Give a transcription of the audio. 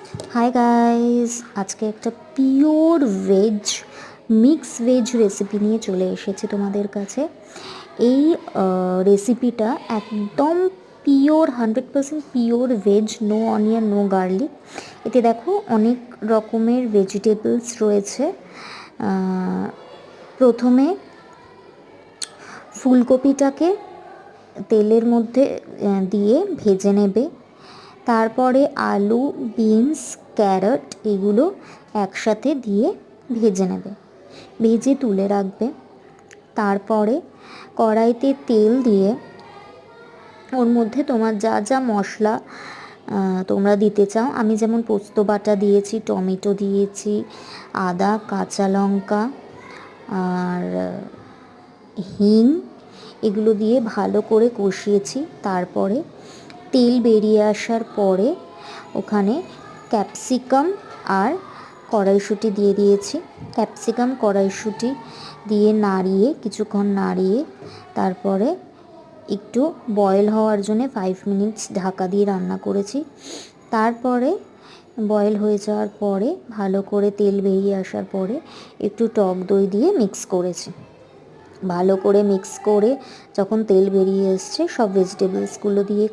High guys, আজকে একটা pure veg mix veg recipe নিয়ে চলে এসেছি তোমাদের কাছে। এই রেসিপিটা একদম pure 100% pure veg, no onion, no garlic. এতে দেখো অনেক রকমের ভেজিটেবলস রয়েছে। প্রথমে ফুলকপিটাকে তেলের মধ্যে দিয়ে ভেজে নেবে। তারপরে আলু, বিনস, ক্যারট এগুলো একসাথে দিয়ে ভেজে নেবে, ভেজে তুলে রাখবে। তারপরে কড়াইতে তেল দিয়ে ওর মধ্যে তোমার যা যা মশলা তোমরা দিতে চাও, আমি যেমন পোস্ত বাটা দিয়েছি, টমেটো দিয়েছি, আদা, কাঁচা লঙ্কা আর হিং, এগুলো দিয়ে ভালো করে কষিয়েছি। তারপরে তেল বেরিয়ে আসার পরে ওখানে ক্যাপসিকাম আর কড়াইশুঁটি দিয়ে দিয়েছি। ক্যাপসিকাম কড়াইশুঁটি দিয়ে নাড়িয়ে কিছুক্ষণ নাড়িয়ে তারপরে একটু বয়েল হওয়ার জন্য 5 মিনিটস ঢাকা দিয়ে রান্না করেছি। তারপরে বয়েল হয়ে যাওয়ার পরে ভালো করে তেল বেরিয়ে আসার পরে একটু টক দই দিয়ে মিক্স করেছি। ভালো করে মিক্স করে যখন তেল বেরিয়ে এসছে, সব ভেজিটেবলসগুলো দিয়ে